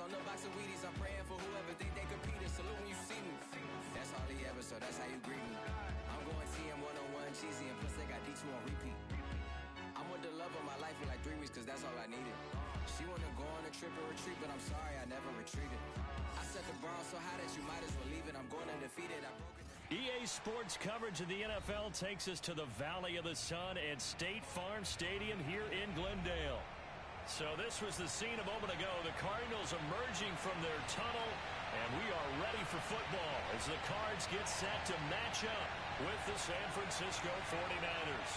on the box of Wheaties. I'm praying for whoever think they compete. Salute when you see me. That's all he ever, so that's how you greet me. I'm going TM 101 cheesy, and plus they got D2 on repeat. I'm with the love of my life in like 3 weeks, cause that's all I needed. She wanna go on a trip or retreat, but I'm sorry, I never retreated. I set the bar so high that you might as well leave it. I'm going undefeated. I broke it. EA Sports coverage of the NFL takes us to the Valley of the Sun at State Farm Stadium here in Glendale. So this was the scene a moment ago. The Cardinals emerging from their tunnel, and we are ready for football as the Cards get set to match up with the San Francisco 49ers.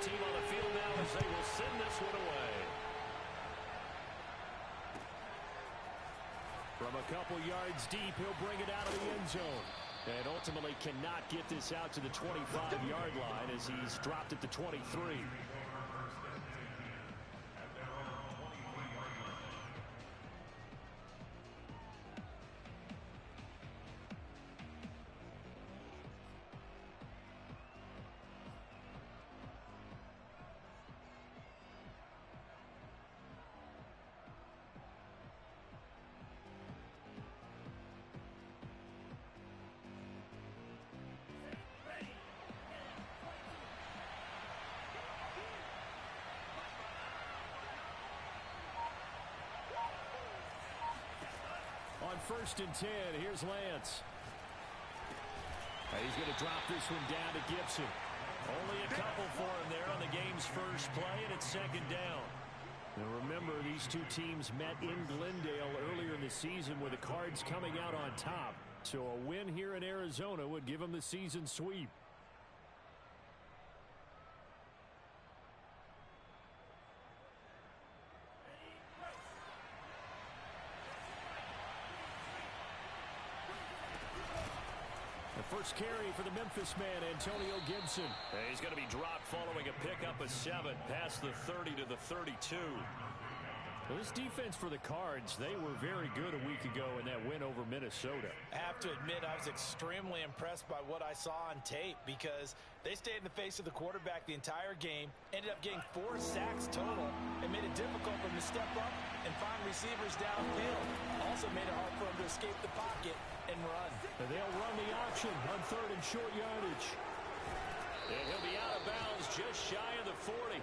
Team on the field now as they will send this one away. From a couple yards deep, he'll bring it out of the end zone. And ultimately cannot get this out to the 25-yard line as he's dropped at the 23. On 1st and 10, here's Lance. He's going to drop this one down to Gibson. Only a couple for him there on the game's first play, and it's 2nd down. Now remember, these two teams met in Glendale earlier in the season with the Cards coming out on top. So a win here in Arizona would give them the season sweep. First carry for the Memphis man, Antonio Gibson. He's going to be dropped following a pickup of 7 past the 30 to the 32. Well, this defense for the Cards, they were very good a week ago in that win over Minnesota. I have to admit, I was extremely impressed by what I saw on tape because they stayed in the face of the quarterback the entire game, ended up getting 4 sacks total, and made it difficult for him to step up and find receivers downfield. Also made it hard for him to escape the pocket and run. And they'll run the option on 3rd and short yardage. And he'll be out of bounds just shy of the 40.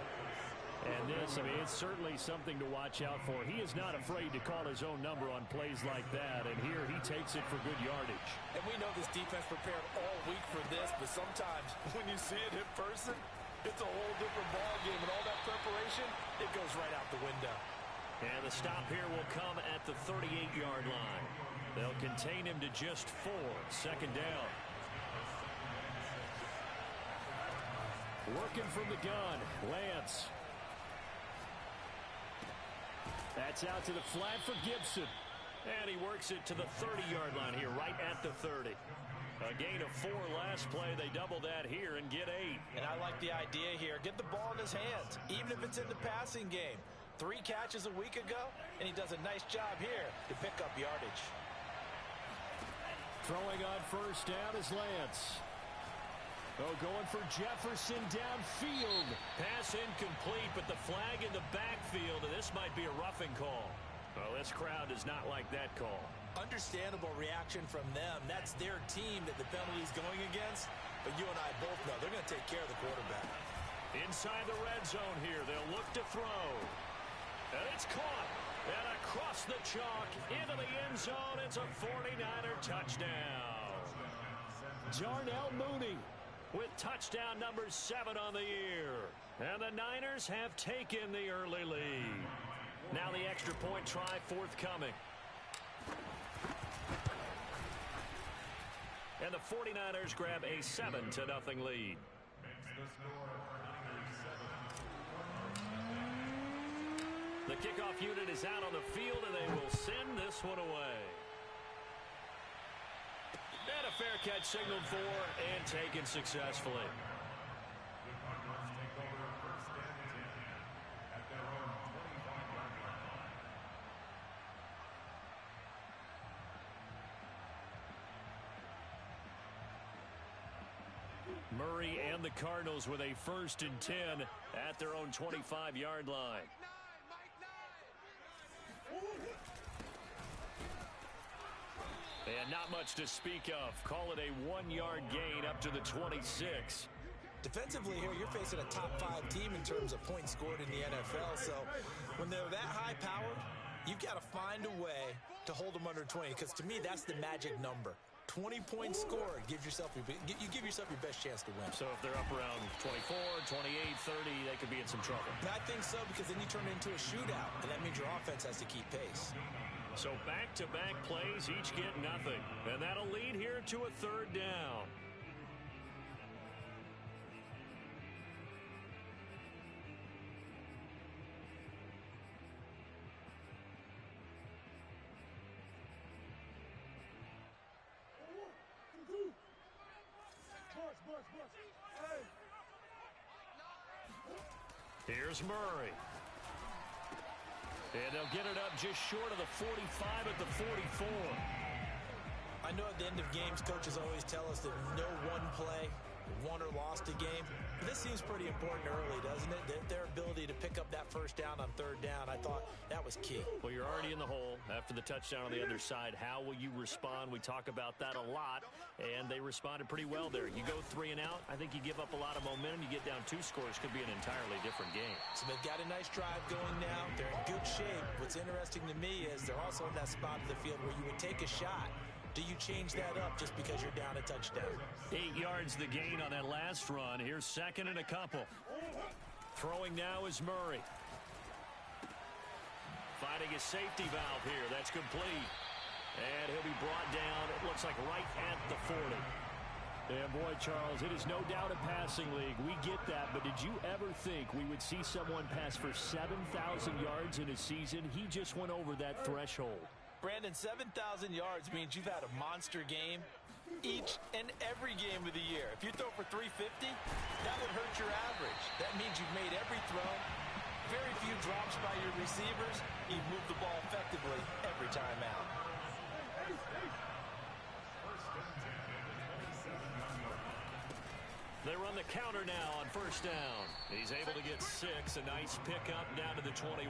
And this, I mean, it's certainly something to watch out for. He is not afraid to call his own number on plays like that, and here he takes it for good yardage. And we know this defense prepared all week for this, but sometimes when you see it in person, it's a whole different ball game, and all that preparation, it goes right out the window. And the stop here will come at the 38-yard line. They'll contain him to just 4, 2nd down. Working from the gun, Lance. That's out to the flat for Gibson. And he works it to the 30-yard line here, right at the 30. A gain of 4 last play. They double that here and get 8. And I like the idea here. Get the ball in his hands, even if it's in the passing game. 3 catches a week ago, and he does a nice job here to pick up yardage. Throwing on 1st down is Lance. Oh, going for Jefferson downfield. Pass incomplete, but the flag in the backfield, and this might be a roughing call. Well, this crowd does not like that call. Understandable reaction from them. That's their team that the penalty is going against. But you and I both know they're going to take care of the quarterback. Inside the red zone here, they'll look to throw. And it's caught. And across the chalk into the end zone. It's a 49er touchdown. Darnell Mooney with touchdown number 7 on the year. And the Niners have taken the early lead. Now the extra point try forthcoming. And the 49ers grab a 7-0 lead. The kickoff unit is out on the field, and they will send this one away. And a fair catch signaled for and taken successfully. Murray and the Cardinals with a 1st and 10 at their own 25-yard line. And not much to speak of. Call it a 1-yard gain up to the 26. Defensively here, you're facing a top-5 team in terms of points scored in the NFL. So when they're that high-powered, you've got to find a way to hold them under 20. Because to me, that's the magic number. 20 points scored gives yourself your best chance to win. So if they're up around 24, 28, 30, they could be in some trouble. And I think so, because then you turn it into a shootout, and that means your offense has to keep pace. So back-to-back plays, each get nothing. And that'll lead here to a 3rd down. Here's Murray. And they'll get it up just short of the 45 at the 44. I know at the end of games, coaches always tell us that no one play won or lost a game. This seems pretty important early, doesn't it? Their ability to pick up that 1st down on 3rd down, I thought that was key. Well, you're already in the hole after the touchdown on the other side. How will you respond? We talk about that a lot, and they responded pretty well there. You go 3 and out, I think you give up a lot of momentum. You get down 2 scores, could be an entirely different game. So they've got a nice drive going now. They're in good shape. What's interesting to me is they're also in that spot of the field where you would take a shot. Do you change that up just because you're down a touchdown? 8 yards the gain on that last run. Here's 2nd and a couple. Throwing now is Murray. Finding a safety valve here. That's complete. And he'll be brought down, it looks like right at the 40. And boy, Charles, it is no doubt a passing league. We get that, but did you ever think we would see someone pass for 7,000 yards in a season? He just went over that threshold. Brandon, 7,000 yards means you've had a monster game each and every game of the year. If you throw for 350, that would hurt your average. That means you've made every throw, very few drops by your receivers. You've moved the ball effectively every time out. They run the counter now on 1st down. He's able to get 6, a nice pickup down to the 21.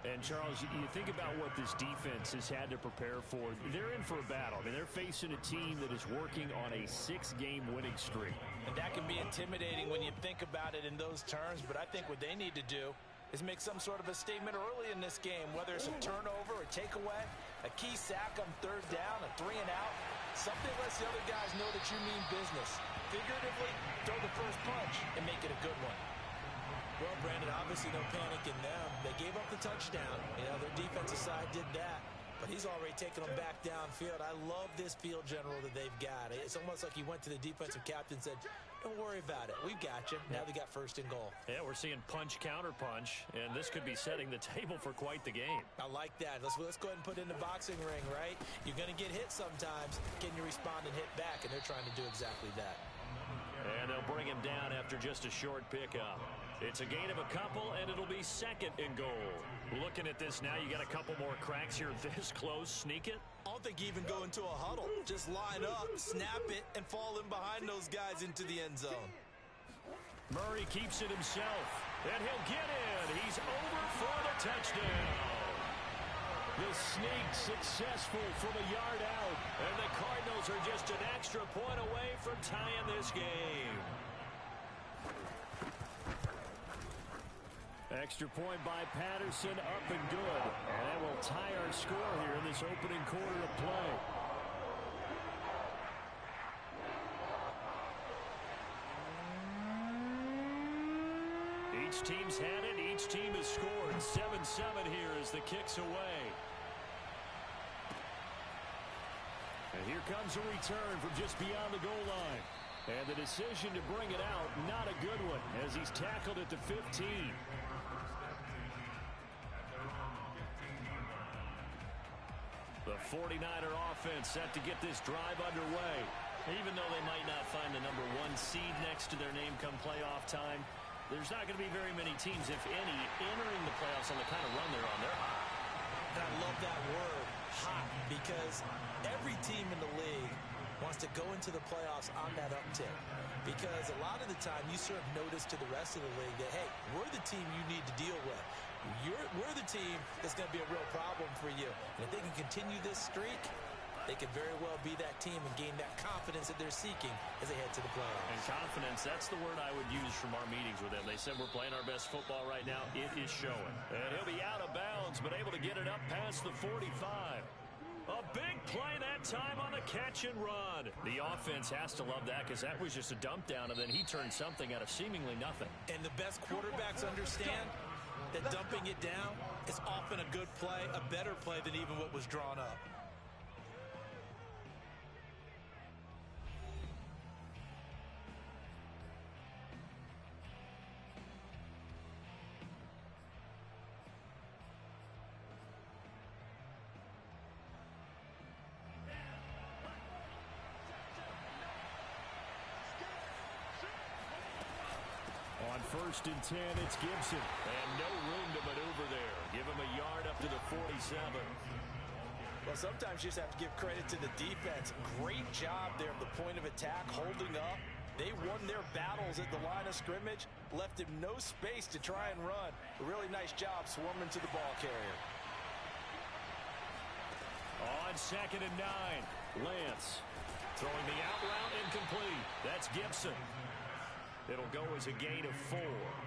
And, Charles, you think about what this defense has had to prepare for. They're in for a battle. I mean, they're facing a team that is working on a 6-game winning streak. And that can be intimidating when you think about it in those terms. But I think what they need to do is make some sort of a statement early in this game, whether it's a turnover, a takeaway, a key sack on 3rd down, a 3 and out. Something lets the other guys know that you mean business. Figuratively, throw the first punch and make it a good one. Well, Brandon, obviously no panic in them. They gave up the touchdown. You know, their defensive side did that. But he's already taken them back downfield. I love this field general that they've got. It's almost like he went to the defensive captain and said, don't worry about it. We've got you. Now they got 1st and goal. Yeah, we're seeing punch, counter punch, and this could be setting the table for quite the game. I like that. Let's go ahead and put it in the boxing ring, right? You're going to get hit sometimes. Can you respond and hit back? And they're trying to do exactly that. And they'll bring him down after just a short pickup. It's a gain of a couple, and it'll be 2nd and goal. Looking at this now, you got a couple more cracks here this close. Sneak it? I don't think you even go into a huddle. Just line up, snap it, and fall in behind those guys into the end zone. Murray keeps it himself, and he'll get in. He's over for the touchdown. The sneak successful from a yard out, and the Cardinals are just an extra point away from tying this game. Extra point by Patterson, up and good. And that will tie our score here in this opening quarter of play. Each team's had it. Each team has scored. 7-7 here as the kick's away. And here comes a return from just beyond the goal line. And the decision to bring it out, not a good one, as he's tackled at the 15. The 49er offense set to get this drive underway. Even though they might not find the number 1 seed next to their name come playoff time, there's not going to be very many teams, if any, entering the playoffs on the kind of run they're on. They're hot. And I love that word, hot, because every team in the league wants to go into the playoffs on that uptick. Because a lot of the time you serve notice to the rest of the league that, hey, we're the team you need to deal with. We're the team that's going to be a real problem for you. And if they can continue this streak, they could very well be that team and gain that confidence that they're seeking as they head to the playoffs. And confidence, that's the word I would use from our meetings with them. They said we're playing our best football right now. It is showing. And he'll be out of bounds, but able to get it up past the 45. A big play that time on the catch and run. The offense has to love that because that was just a dump down, and then he turned something out of seemingly nothing. And the best quarterbacks understand that dumping it down is often a good play, a better play than even what was drawn up. On 1st and 10, it's Gibson. And no room to maneuver there. Give him a yard up to the 47. Well, sometimes you just have to give credit to the defense. Great job there at the point of attack, holding up. They won their battles at the line of scrimmage, left him no space to try and run. A really nice job swarming to the ball carrier. On 2nd and 9, Lance throwing the out route incomplete. That's Gibson. It'll go as a gain of 4,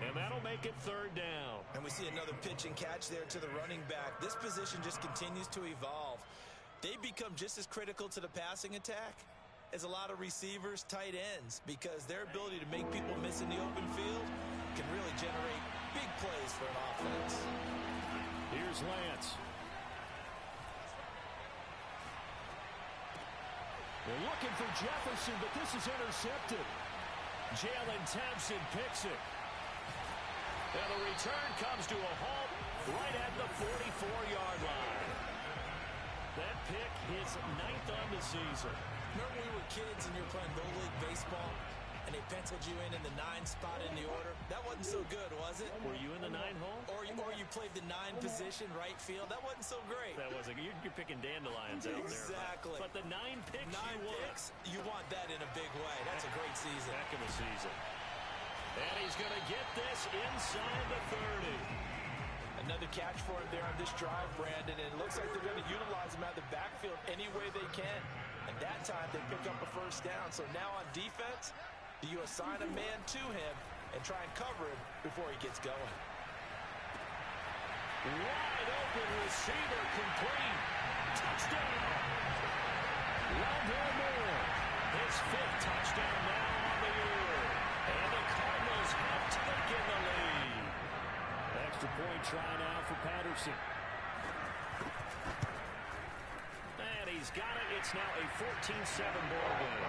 and that'll make it 3rd down. And we see another pitch and catch there to the running back. This position just continues to evolve. They become just as critical to the passing attack as a lot of receivers, tight ends, because their ability to make people miss in the open field can really generate big plays for an offense. Here's Lance. They're looking for Jefferson, but this is intercepted. Jalen Thompson picks it. And the return comes to a halt right at the 44-yard line. That pick his 9th on the season. Remember when we were kids and you were playing Little League Baseball and they penciled you in the 9 spot in the order? That wasn't so good, was it? Were you in the 9 hole? Or you played the 9 position, right field? That wasn't so great. That wasn't. You're picking dandelions out there. Exactly. But the 9 picks 9 picks, you want that in a big way. That's a great season. Heck of a season. And he's going to get this inside the 30. Another catch for him there on this drive, Brandon. And it looks like they're going to utilize him out of the backfield any way they can. And that time they pick up a 1st down. So now on defense, you assign a man to him and try and cover him before he gets going. Wide open receiver complete. Touchdown. Rondale Moore. His 5th touchdown now on the year. And the Cardinals have taken the lead. Extra point try now for Patterson. And he's got it. It's now a 14-7 ball game.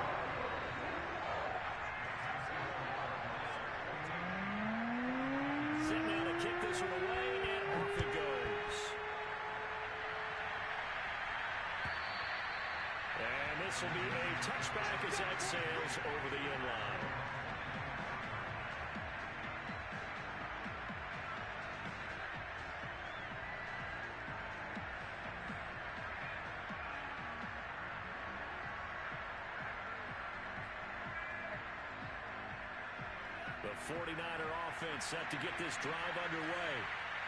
Set now to kick this one away, and off it goes. And this will be a touchback as that sails over the end line. The 49er offense set to get this drive underway.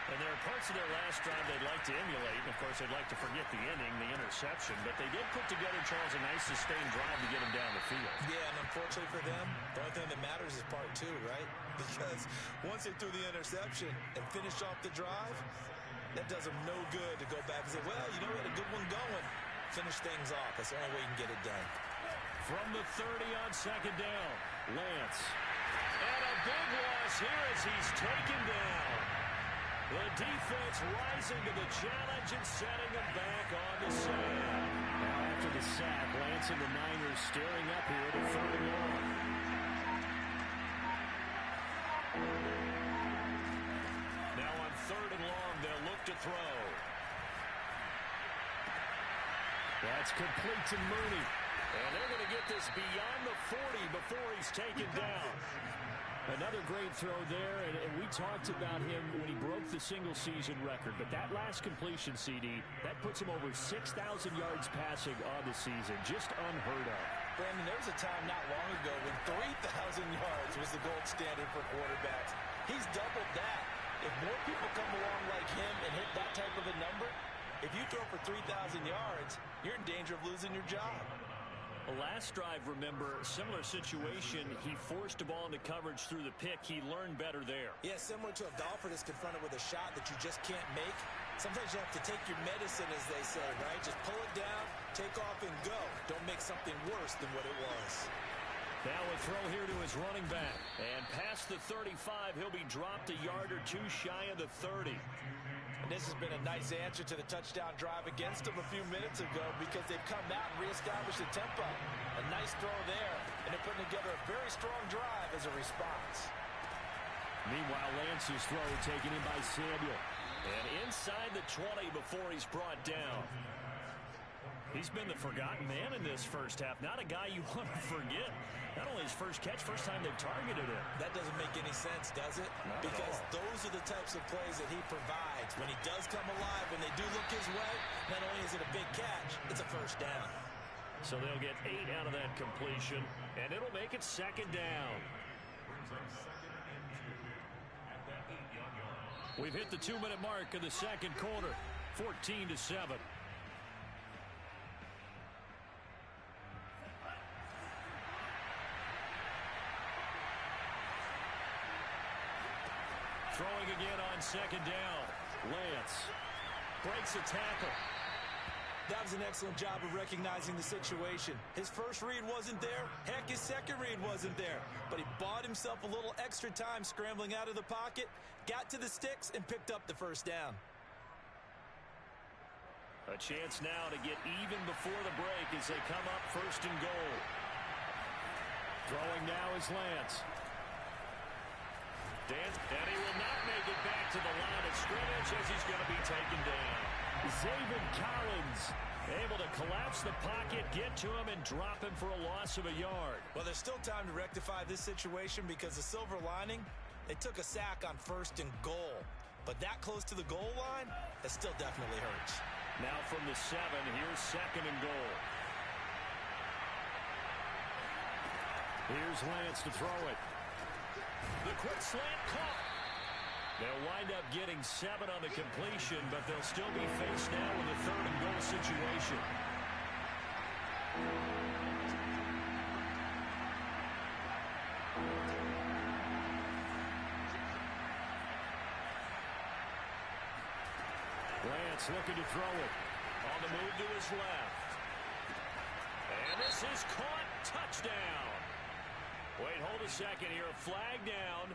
And there are parts of their last drive they'd like to emulate. And, of course, they'd like to forget the inning, the interception. But they did put together, Charles, a nice sustained drive to get them down the field. Yeah, and unfortunately for them, the only thing that matters is part 2, right? Because once they threw the interception and finished off the drive, that does them no good to go back and say, well, you know, we had a good one going. Finish things off. That's the only way you can get it done. From the 30 on 2nd down, Lance. And a big loss here as he's taken down. The defense rising to the challenge and setting them back on the sack. Now after the sack, Lance and the Niners staring up here to 3rd and long. Now on 3rd and long, they'll look to throw. That's complete to Mooney. And they're going to get this beyond the 40 before he's taken down. Another great throw there, and we talked about him when he broke the single-season record. But that last completion, CD, that puts him over 6,000 yards passing on the season. Just unheard of. Brandon, there was a time not long ago when 3,000 yards was the gold standard for quarterbacks. He's doubled that. If more people come along like him and hit that type of a number, if you throw for 3,000 yards, you're in danger of losing your job. The last drive, remember, similar situation. He forced a ball into coverage through the pick. He learned better there. Yeah, similar to a golfer that's confronted with a shot that you just can't make. Sometimes you have to take your medicine, as they say, right? Just pull it down, take off, and go. Don't make something worse than what it was. Now a throw here to his running back. And past the 35, he'll be dropped a yard or two shy of the 30. And this has been a nice answer to the touchdown drive against them a few minutes ago because they've come out and reestablished the tempo. A nice throw there, and they're putting together a very strong drive as a response. Meanwhile, Lance's throw taken in by Samuel. And inside the 20 before he's brought down. He's been the forgotten man in this first half. Not a guy you want to forget. Not only his first catch, first time they've targeted him. That doesn't make any sense, does it? Because those are the types of plays that he provides. When he does come alive, when they do look his way, not only is it a big catch, it's a first down. So they'll get 8 out of that completion, and it'll make it second down. We've hit the 2-minute mark of the second quarter, 14-7. Throwing again on second down. Lance breaks a tackle. That was an excellent job of recognizing the situation. His first read wasn't there. Heck, his second read wasn't there. But he bought himself a little extra time scrambling out of the pocket, got to the sticks, and picked up the first down. A chance now to get even before the break as they come up first and goal. Throwing now is Lance. And he will not make it back to the line of scrimmage as he's going to be taken down. Zaven Collins able to collapse the pocket, get to him, and drop him for a loss of a yard. Well, there's still time to rectify this situation because the silver lining, they took a sack on first and goal. But that close to the goal line, that still definitely hurts. Now from the 7, here's second and goal. Here's Lance to throw it. The quick slant caught. They'll wind up getting 7 on the completion, but they'll still be faced now with a third and goal situation. Lance looking to throw it. On the move to his left. And this is caught. Touchdown. Wait, hold a second here. Flag down.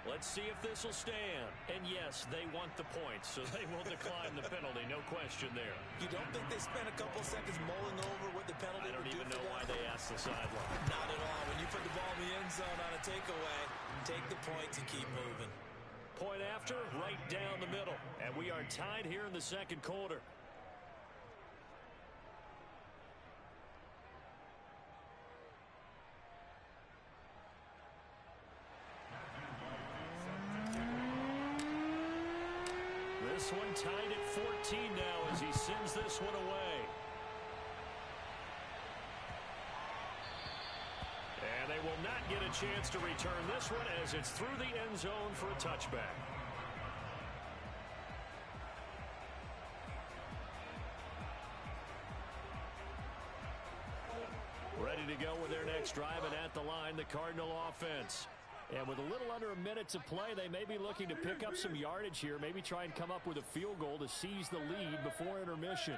Let's see if this will stand. And yes, they want the points, so they will decline the penalty. No question there. You don't think they spent a couple seconds mulling over what the penalty would do? I don't even know why they asked the sideline. Not at all. When you put the ball in the end zone on a takeaway, take the points and keep moving. Point after, right down the middle. And we are tied here in the second quarter. This one tied at 14 now as he sends this one away. And they will not get a chance to return this one as it's through the end zone for a touchback. Ready to go with their next drive, and at the line, the Cardinal offense. And with a little under a minute to play, they may be looking to pick up some yardage here, maybe try and come up with a field goal to seize the lead before intermission.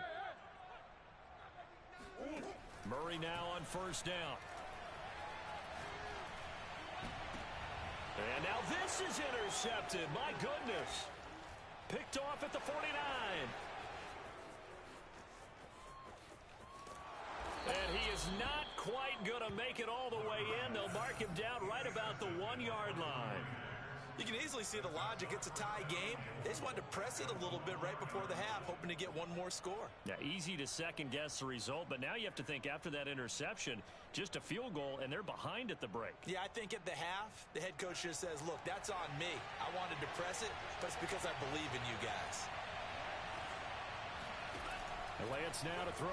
Murray now on first down. And now this is intercepted. My goodness. Picked off at the 49. And he is not quite going to make it all the way in. They'll mark him down right about the 1-yard line. You can easily see the logic. It's a tie game. They just wanted to press it a little bit right before the half, hoping to get one more score. Yeah, easy to second-guess the result, but now you have to think after that interception, just a field goal, and they're behind at the break. Yeah, I think at the half, the head coach just says, look, that's on me. I wanted to press it, but it's because I believe in you guys. Lance now to throw.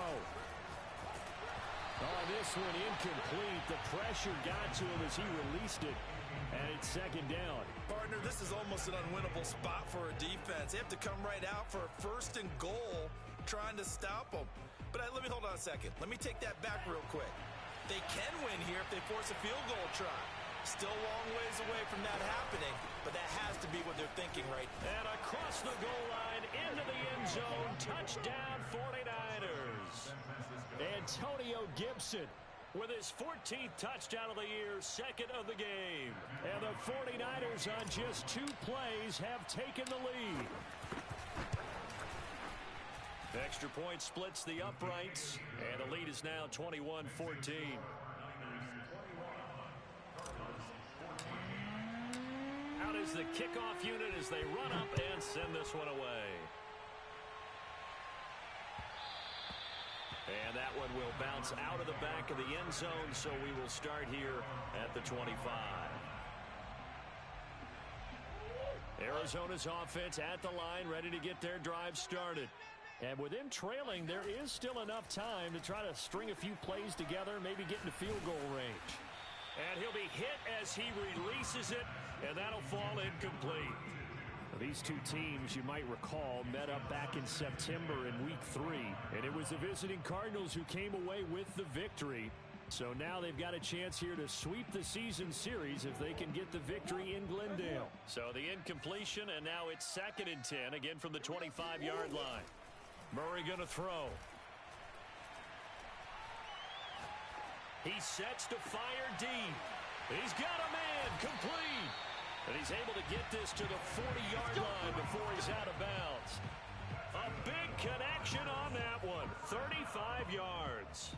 Oh, on this one, incomplete. The pressure got to him as he released it. And it's second down. Partner, this is almost an unwinnable spot for a defense. They have to come right out for a first and goal trying to stop them. But let me hold on a second. Let me take that back real quick. They can win here if they force a field goal try. Still a long ways away from that happening, but that has to be what they're thinking right now. And across the goal line, into the end zone, touchdown 49ers. Antonio Gibson with his 14th touchdown of the year, second of the game. And the 49ers on just 2 plays have taken the lead. Extra point splits the uprights, and the lead is now 21-14. Out is the kickoff unit as they run up and send this one away. And that one will bounce out of the back of the end zone, so we will start here at the 25. Arizona's offense at the line, ready to get their drive started. And with them trailing, there is still enough time to try to string a few plays together, maybe get into field goal range. And he'll be hit as he releases it, and that'll fall incomplete. These two teams, you might recall, met up back in September in Week 3, and it was the visiting Cardinals who came away with the victory. So now they've got a chance here to sweep the season series if they can get the victory in Glendale. So the incompletion, and now it's 2nd and 10, again from the 25-yard line. Murray going to throw. He sets to fire deep. He's got a man, complete. And he's able to get this to the 40-yard line before he's out of bounds. A big connection on that one, 35 yards.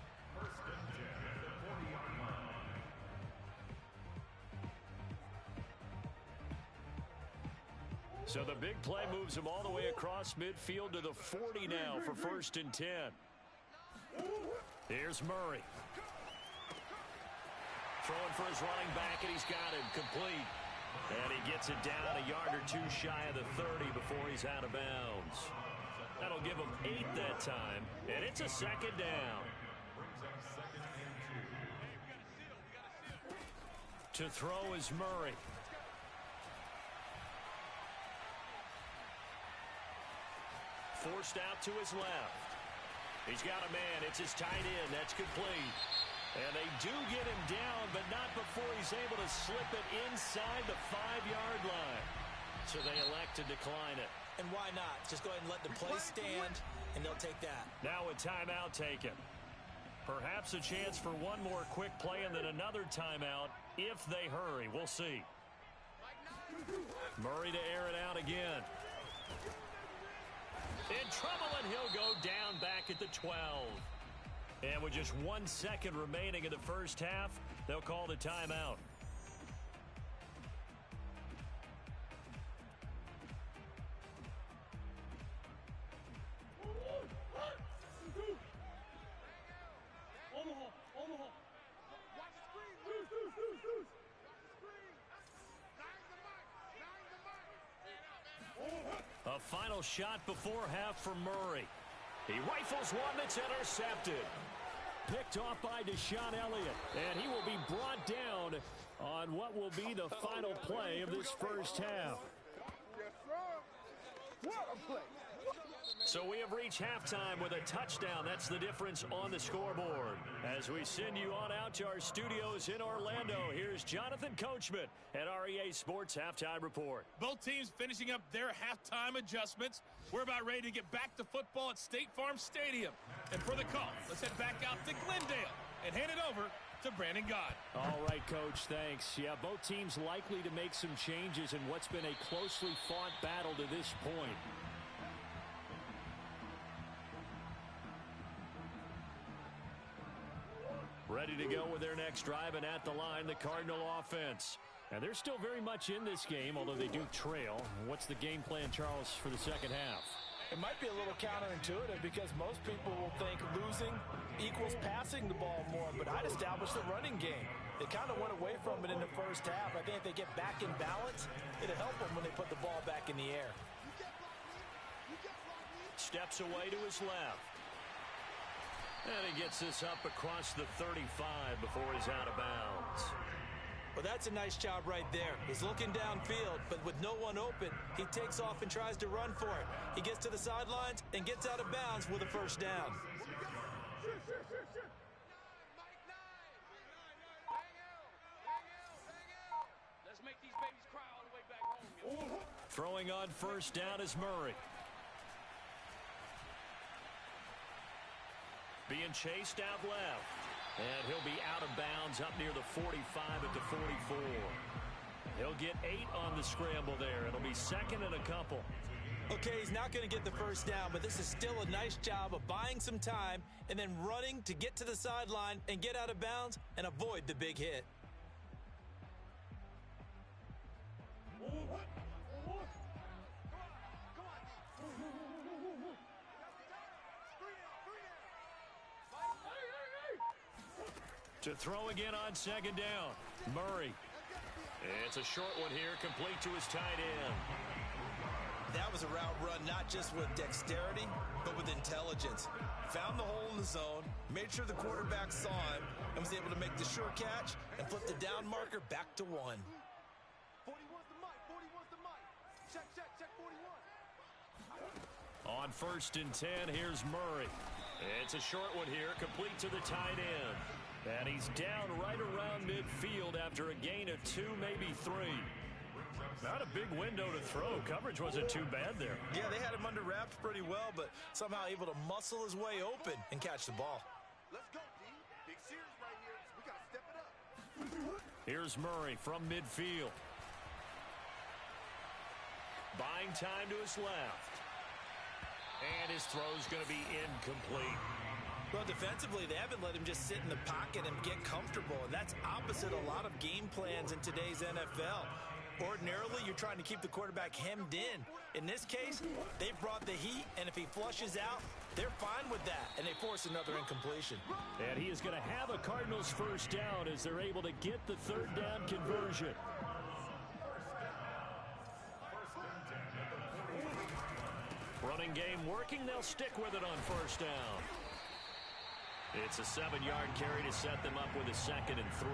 So the big play moves him all the way across midfield to the 40 now for 1st and 10. Here's Murray. Throwing for his running back, and he's got him complete. And he gets it down a yard or 2 shy of the 30 before he's out of bounds. That'll give him 8 that time, and it's a 2nd down. To throw is Murray. Forced out to his left. He's got a man. It's his tight end. That's complete. And they do get him down, but not before he's able to slip it inside the 5-yard line. So they elect to decline it. And why not? Just go ahead and let the play stand, and they'll take that. Now a timeout taken. Perhaps a chance for one more quick play and then another timeout if they hurry. We'll see. Murray to air it out again. In trouble, and he'll go down back at the 12. And with just 1 second remaining in the first half, they'll call the timeout. A final shot before half for Murray. He rifles one that's intercepted. Picked off by Deshaun Elliott. And he will be brought down on what will be the final play of this first half. So we have reached halftime with a touchdown. That's the difference on the scoreboard. As we send you on out to our studios in Orlando, here's Jonathan Coachman at REA Sports Halftime Report. Both teams finishing up their halftime adjustments. We're about ready to get back to football at State Farm Stadium. And for the call, let's head back out to Glendale and hand it over to Brandon Gaudin. All right, Coach, thanks. Yeah, both teams likely to make some changes in what's been a closely fought battle to this point. Ready to go with their next drive, and at the line, the Cardinal offense. And they're still very much in this game, although they do trail. What's the game plan, Charles, for the second half? It might be a little counterintuitive because most people will think losing equals passing the ball more, but I'd establish the running game. They kind of went away from it in the first half. I think if they get back in balance, it'll help them when they put the ball back in the air. Steps away to his left. And he gets this up across the 35 before he's out of bounds. Well, that's a nice job right there. He's looking downfield, but with no one open, he takes off and tries to run for it. He gets to the sidelines and gets out of bounds with a first down. Let's make these babies cry all the way back home. Throwing on first down is Murray. Being chased out left. And he'll be out of bounds up near the 45 at the 44. He'll get 8 on the scramble there. It'll be second and a couple. Okay, he's not going to get the first down, but this is still a nice job of buying some time and then running to get to the sideline and get out of bounds and avoid the big hit. To throw again on second down. Murray. It's a short one here, complete to his tight end. That was a route run not just with dexterity, but with intelligence. Found the hole in the zone, made sure the quarterback saw him, and was able to make the sure catch and flip the down marker back to 1. 41's the mic, 41's the mic. Check 41. On first and 10, here's Murray. It's a short one here, complete to the tight end. And he's down right around midfield after a gain of 2, maybe 3. Not a big window to throw. Coverage wasn't too bad there. Yeah, they had him under wraps pretty well, but somehow able to muscle his way open and catch the ball. Let's go, D. Big series right here. We got to step it up. Here's Murray from midfield. Buying time to his left. And his throw's going to be incomplete. Well, defensively, they haven't let him just sit in the pocket and get comfortable, and that's opposite a lot of game plans in today's NFL. Ordinarily, you're trying to keep the quarterback hemmed in. In this case, they've brought the heat, and if he flushes out, they're fine with that, and they force another incompletion. And he is going to have a Cardinals first down as they're able to get the third down conversion. Running game working. They'll stick with it on first down. It's a 7-yard carry to set them up with a second and 3.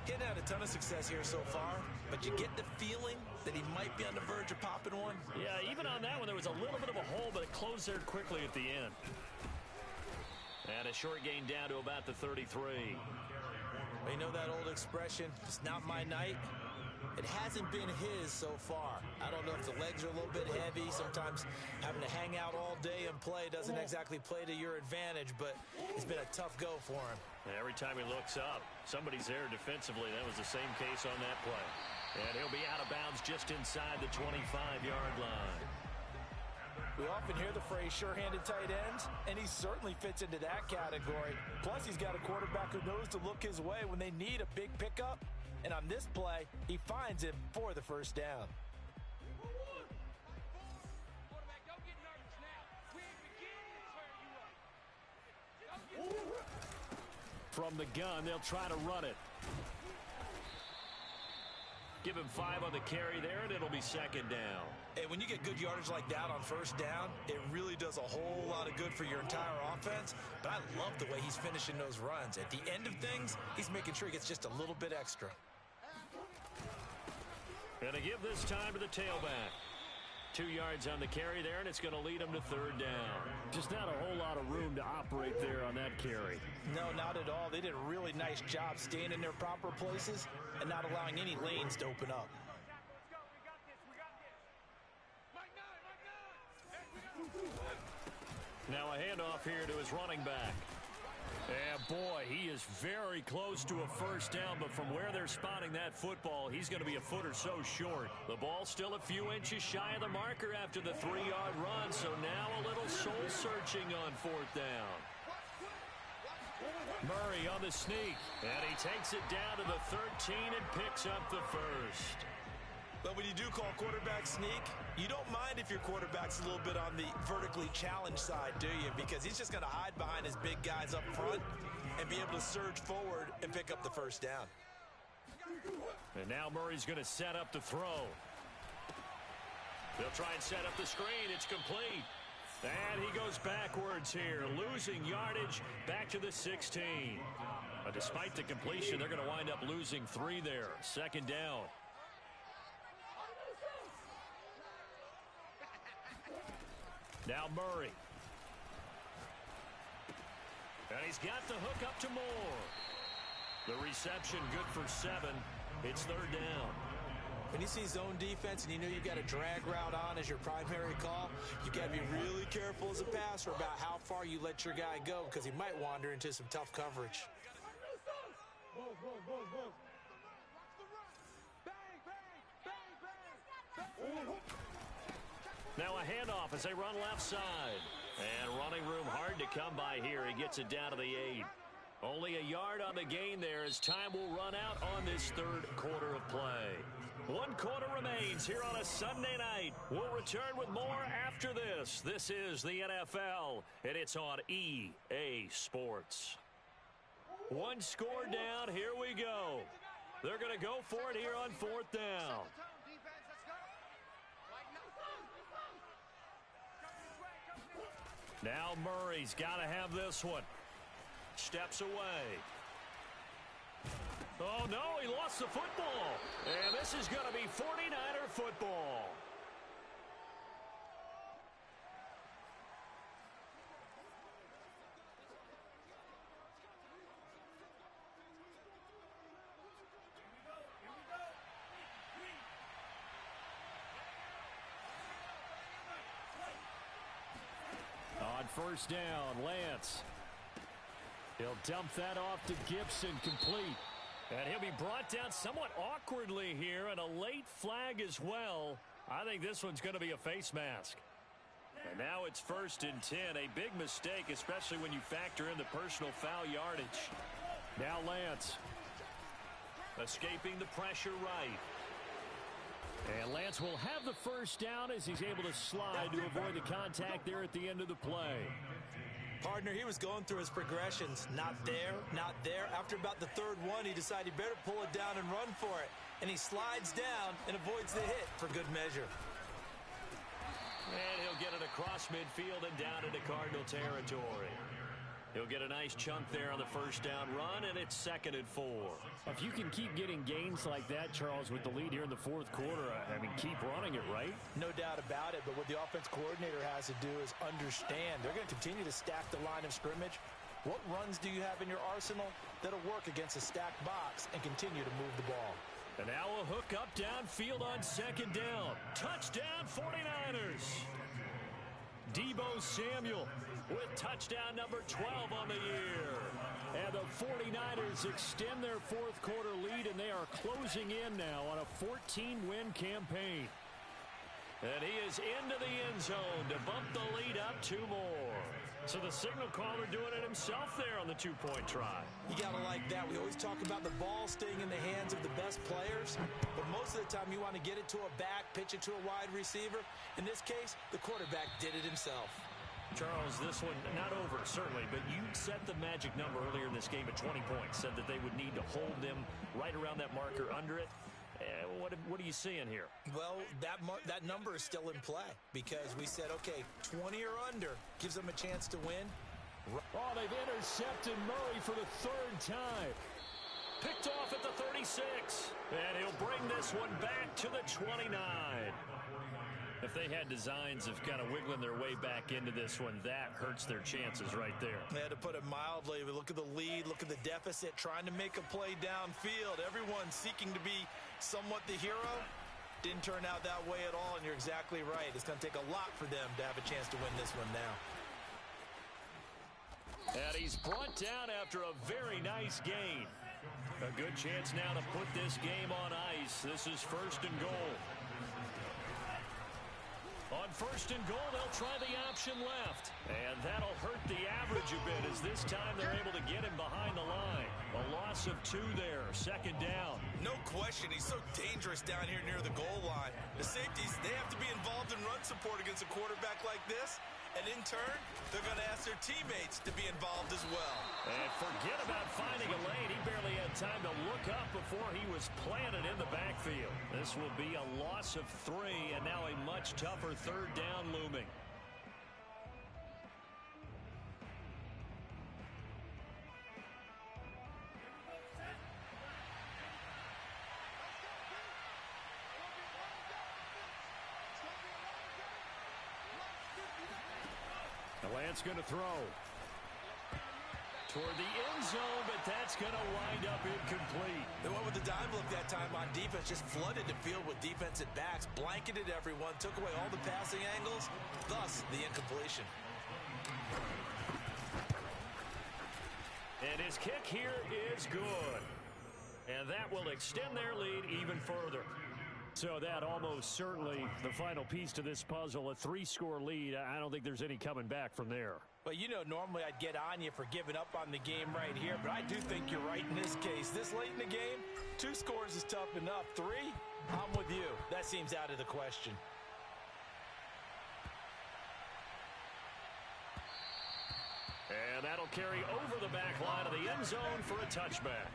He hadn't had a ton of success here so far, but you get the feeling that he might be on the verge of popping one. Yeah, even on that one, there was a little bit of a hole, but it closed there quickly at the end. And a short gain down to about the 33. You know that old expression, it's not my night? It hasn't been his so far. I don't know if the legs are a little bit heavy. Sometimes having to hang out all day and play doesn't exactly play to your advantage, but it's been a tough go for him. Every time he looks up, somebody's there defensively. That was the same case on that play. And he'll be out of bounds just inside the 25-yard line. We often hear the phrase sure-handed tight ends, and he certainly fits into that category. Plus, he's got a quarterback who knows to look his way when they need a big pickup. And on this play, he finds him for the first down. Quarterback, don't get nervous now. We ain't beginning to tear you up. From the gun, they'll try to run it. Give him 5 on the carry there, and it'll be second down. And when you get good yardage like that on first down, it really does a whole lot of good for your entire offense. But I love the way he's finishing those runs. At the end of things, he's making sure he gets just a little bit extra. And to give this time to the tailback. 2 yards on the carry there, and it's going to lead him to third down. Just not a whole lot of room to operate there on that carry. No, not at all. They did a really nice job staying in their proper places and not allowing any lanes to open up. Now a handoff here to his running back. And boy, he is very close to a first down, but from where they're spotting that football, he's going to be a foot or so short. The ball still a few inches shy of the marker after the 3-yard run, so now a little soul-searching on fourth down. Murray on the sneak, and he takes it down to the 13 and picks up the first. But when you do call quarterback sneak, you don't mind if your quarterback's a little bit on the vertically challenged side, do you? Because he's just going to hide behind his big guys up front and be able to surge forward and pick up the first down. And now Murray's going to set up the throw. They'll try and set up the screen. It's complete. And he goes backwards here, losing yardage back to the 16. But despite the completion, they're going to wind up losing 3 there. Second down. Now Murray. And he's got the hook up to Moore. The reception good for 7. It's third down. When you see zone defense and you know you've got a drag route on as your primary call, you've got to be really careful as a passer about how far you let your guy go because he might wander into some tough coverage. Now a handoff as they run left side. And running room hard to come by here. He gets it down to the 8. Only a yard on the gain there as time will run out on this third quarter of play. 1 quarter remains here on a Sunday night. We'll return with more after this. This is the NFL, and it's on EA Sports. 1 score down. Here we go. They're going to go for it here on 4th down. Now Murray's got to have this one. Steps away. Oh, no, he lost the football. And this is going to be 49er football. On first down, Lance. He'll dump that off to Gibson, complete. And he'll be brought down somewhat awkwardly here, and a late flag as well. I think this one's going to be a face mask. And now it's 1st and 10. A big mistake, especially when you factor in the personal foul yardage. Now Lance. Escaping the pressure right. And Lance will have the first down as he's able to slide to avoid the contact there at the end of the play. Partner, he was going through his progressions. Not there, not there. After about the 3rd one, he decided he better pull it down and run for it. And he slides down and avoids the hit for good measure. And he'll get it across midfield and down into Cardinal territory. He'll get a nice chunk there on the first down run, and it's 2nd and 4. If you can keep getting gains like that, Charles, with the lead here in the 4th quarter, I mean, keep running it, right? No doubt about it, but what the offense coordinator has to do is understand. They're going to continue to stack the line of scrimmage. What runs do you have in your arsenal that'll work against a stacked box and continue to move the ball? And now a hook up downfield on 2nd down. Touchdown 49ers. Deebo Samuel with touchdown number 12 on the year. And the 49ers extend their 4th quarter lead, and they are closing in now on a 14-win campaign. And he is into the end zone to bump the lead up 2 more. So the signal caller doing it himself there on the 2-point try. You got to like that. We always talk about the ball staying in the hands of the best players, but most of the time you want to get it to a back, pitch it to a wide receiver. In this case, the quarterback did it himself. Charles, this one not over, certainly, but you set the magic number earlier in this game at 20 points, said that they would need to hold them right around that marker under it. What are you seeing here? Well, that number is still in play because we said, okay, 20 or under gives them a chance to win. Oh, they've intercepted Murray for the 3rd time. Picked off at the 36. And he'll bring this one back to the 29. If they had designs of kind of wiggling their way back into this one, that hurts their chances right there. They had to put it mildly. We look at the lead, look at the deficit, trying to make a play downfield. Everyone seeking to be somewhat the hero. Didn't turn out that way at all, and you're exactly right. It's going to take a lot for them to have a chance to win this one now. And he's brought down after a very nice gain. A good chance now to put this game on ice. This is 1st and goal. On 1st and goal, they'll try the option left. And that'll hurt the average a bit as this time they're able to get him behind the line. A loss of 2 there, 2nd down. No question, he's so dangerous down here near the goal line. The safeties, they have to be involved in run support against a quarterback like this. And in turn, they're going to ask their teammates to be involved as well. And forget about finding a lane. He barely had time to look up before he was planted in the backfield. This will be a loss of 3, and now a much tougher 3rd down looming. Lance going to throw. Toward the end zone, but that's going to wind up incomplete. They went with the dime look that time on defense, just flooded the field with defensive backs, blanketed everyone, took away all the passing angles, thus the incompletion. And his kick here is good. And that will extend their lead even further. So that almost certainly the final piece to this puzzle, a 3-score lead. I don't think there's any coming back from there. Well, you know, normally I'd get on you for giving up on the game right here, but I do think you're right in this case. This late in the game, 2 scores is tough enough. 3, I'm with you. That seems out of the question. And that'll carry over the back line of the end zone for a touchback.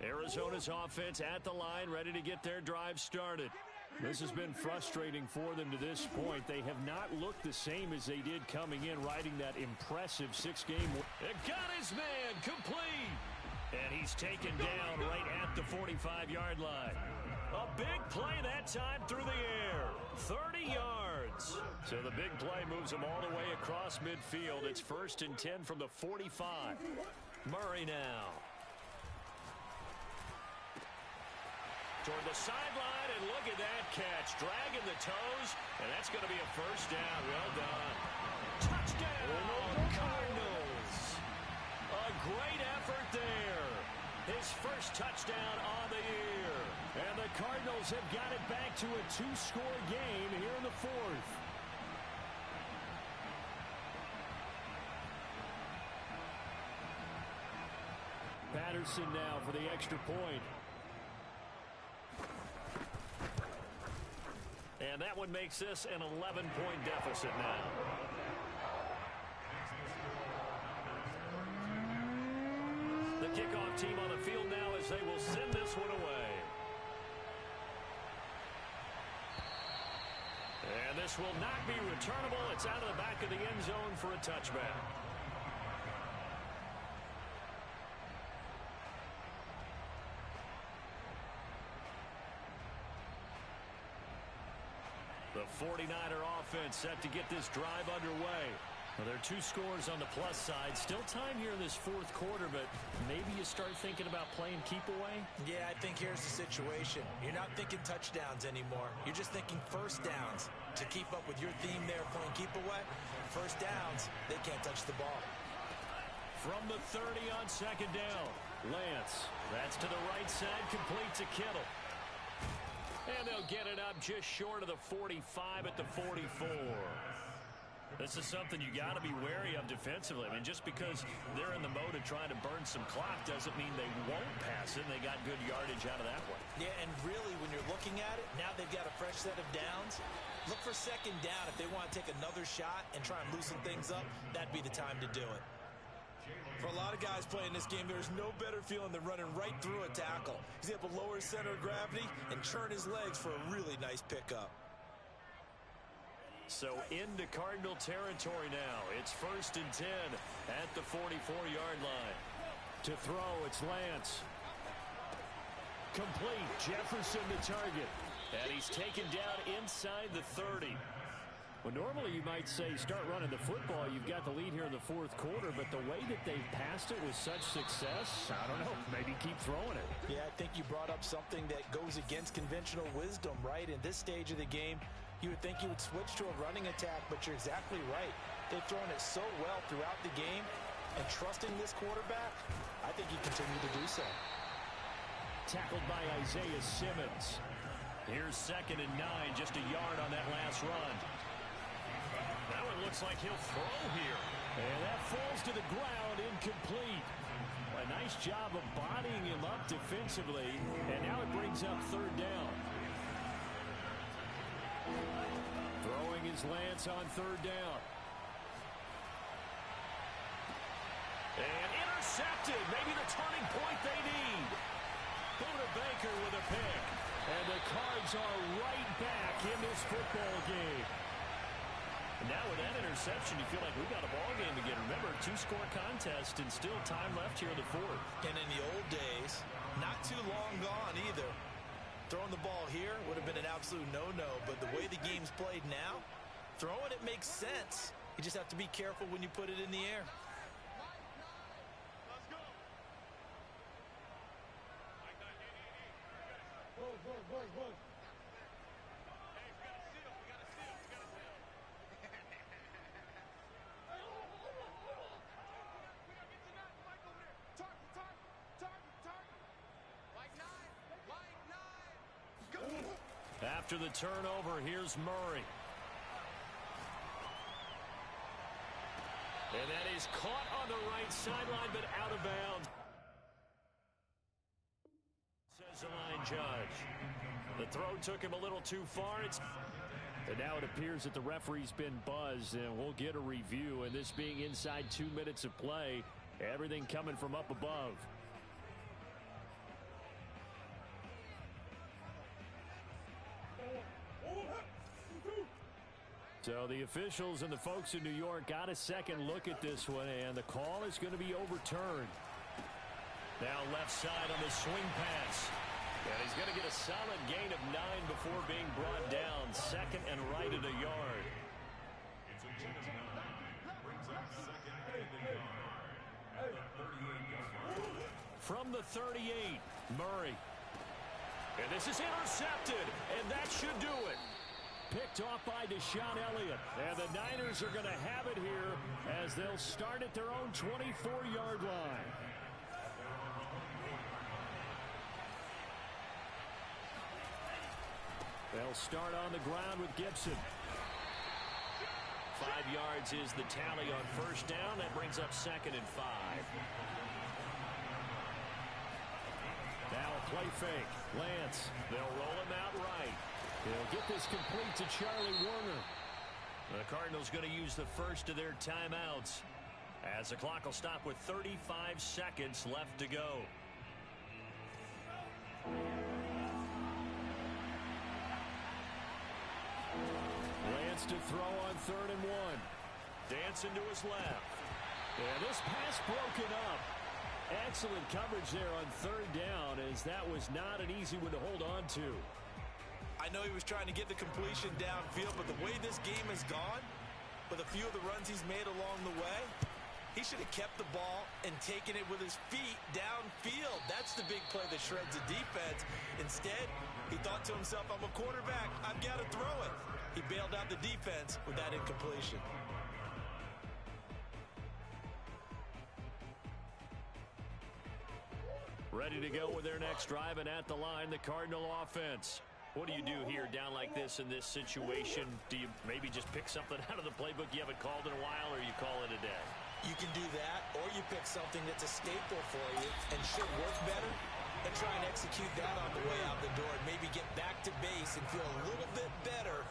Arizona's offense at the line, ready to get their drive started. This has been frustrating for them to this point. They have not looked the same as they did coming in, riding that impressive 6-game. It got his man complete. And he's taken down right at the 45-yard line. A big play that time through the air. 30 yards. So the big play moves him all the way across midfield. It's 1st and 10 from the 45. Murray now. Toward the sideline, and look at that catch. Dragging the toes, and that's going to be a 1st down. Well done. Touchdown, Cardinals. A great effort there. His 1st touchdown on the year. And the Cardinals have got it back to a 2-score game here in the 4th. Patterson now for the extra point. And that one makes this an 11-point deficit now. The kickoff team on the field now as they will send this one away. And this will not be returnable. It's out of the back of the end zone for a touchback. The 49er offense set to get this drive underway. Well, there are 2 scores on the plus side. Still time here in this 4th quarter, but maybe you start thinking about playing keep away? Yeah, I think here's the situation. You're not thinking touchdowns anymore. You're just thinking 1st downs. To keep up with your theme there, playing keep away, 1st downs, they can't touch the ball. From the 30 on 2nd down, Lance. That's to the right side, complete to Kittle. And they'll get it up just short of the 45 at the 44. This is something you got to be wary of defensively. I mean, just because they're in the mode of trying to burn some clock doesn't mean they won't pass it. They got good yardage out of that one. Yeah, and really, when you're looking at it, now they've got a fresh set of downs. Look for 2nd down. If they want to take another shot and try and loosen things up, that'd be the time to do it. For a lot of guys playing this game, there's no better feeling than running right through a tackle. He's able to lower his center of gravity and churn his legs for a really nice pickup. So into Cardinal territory now. It's 1st and 10 at the 44-yard line. To throw, it's Lance. Complete. Jefferson the target. And he's taken down inside the 30. Well, normally you might say start running the football. You've got the lead here in the 4th quarter, but the way that they've passed it with such success, I don't know, maybe keep throwing it. Yeah, I think you brought up something that goes against conventional wisdom, right? In this stage of the game, you would think you would switch to a running attack, but you're exactly right. They've thrown it so well throughout the game, and trusting this quarterback, I think you continue to do so. Tackled by Isaiah Simmons. Here's 2nd and 9, just a yard on that last run. That one looks like he'll throw here. And that falls to the ground, incomplete. A nice job of bodying him up defensively, and now it brings up 3rd down. Throwing is Lance on 3rd down. And intercepted. Maybe the turning point they need. Buda Baker with a pick. And the Cards are right back in this football game. And now with that interception, you feel like we've got a ball game again. Remember, 2-score contest and still time left here in the 4th. And in the old days, not too long gone either, Throwing the ball here would have been an absolute no-no, but the way the game's played now, throwing it makes sense. You just have to be careful when you put it in the air. After the turnover, here's Murray. And that is caught on the right sideline, but out of bounds. Says the line judge. The throw took him a little too far. And now it appears that the referee's been buzzed, and we'll get a review. And this being inside 2 minutes of play, everything coming from up above. So the officials and the folks in New York got a second look at this one, and the call is going to be overturned. Now left side on the swing pass. And he's going to get a solid gain of 9 before being brought down. Second and right at a yard. From the 38, Murray. And this is intercepted, and that should do it. Picked off by Deshaun Elliott. And the Niners are going to have it here as they'll start at their own 24-yard line. They'll start on the ground with Gibson. 5 yards is the tally on first down. That brings up 2nd and 5. Now a play fake. Lance. They'll roll him out right. They'll get this complete to Charlie Warner. The Cardinals going to use the first of their timeouts as the clock will stop with 35 seconds left to go. Lance to throw on 3rd and 1. Dancing to his left. And this pass broken up. Excellent coverage there on 3rd down, as that was not an easy one to hold on to. I know he was trying to get the completion downfield, but the way this game has gone, with a few of the runs he's made along the way, he should have kept the ball and taken it with his feet downfield. That's the big play that shreds the defense. Instead, he thought to himself, I'm a quarterback, I've got to throw it. He bailed out the defense with that incompletion. Ready to go with their next drive, and at the line, the Cardinal offense. What do you do here down like this in this situation? Do you maybe just pick something out of the playbook you haven't called in a while, or you call it a day? You can do that, or you pick something that's a staple for you and should work better, and try and execute that on the way out the door, and maybe get back to base and feel a little bit better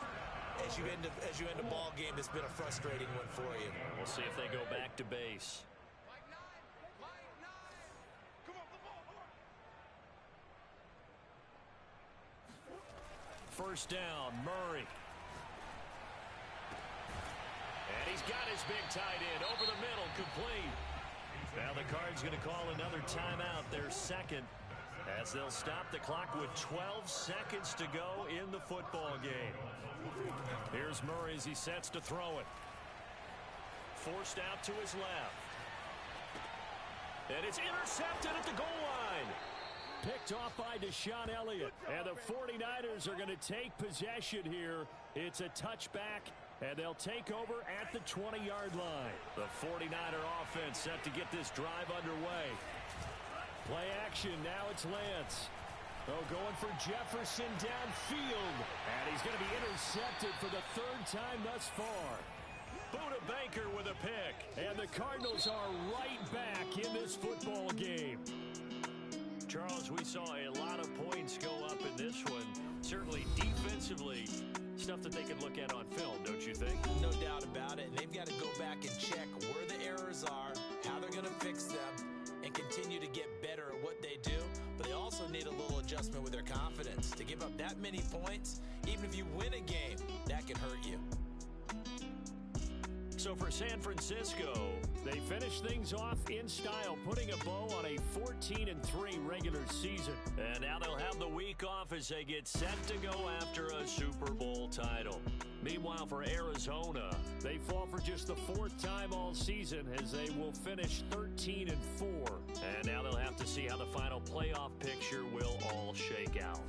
as you end a ball game that's been a frustrating one for you. We'll see if they go back to base. First down, Murray. And he's got his big tight end over the middle, complete. Now the Cards going to call another timeout, their second, as they'll stop the clock with 12 seconds to go in the football game. Here's Murray as he sets to throw it. Forced out to his left. And it's intercepted at the goal line. Picked off by Deshaun Elliott. And the 49ers are going to take possession here. It's a touchback, and they'll take over at the 20-yard line. The 49er offense set to get this drive underway. Play action, now it's Lance. Oh, going for Jefferson downfield. And he's going to be intercepted for the 3rd time thus far. Buda Baker with a pick. And the Cardinals are right back in this football game. Charles, we saw a lot of points go up in this one. Certainly defensively, stuff that they could look at on film, don't you think? No doubt about it. And they've got to go back and check where the errors are, how they're going to fix them, and continue to get better at what they do. But they also need a little adjustment with their confidence. To give up that many points, even if you win a game, that can hurt you. So for San Francisco, they finish things off in style, putting a bow on a 14-3 regular season. And now they'll have the week off as they get set to go after a Super Bowl title. Meanwhile, for Arizona, they fall for just the 4th time all season as they will finish 13-4. And now they'll have to see how the final playoff picture will all shake out.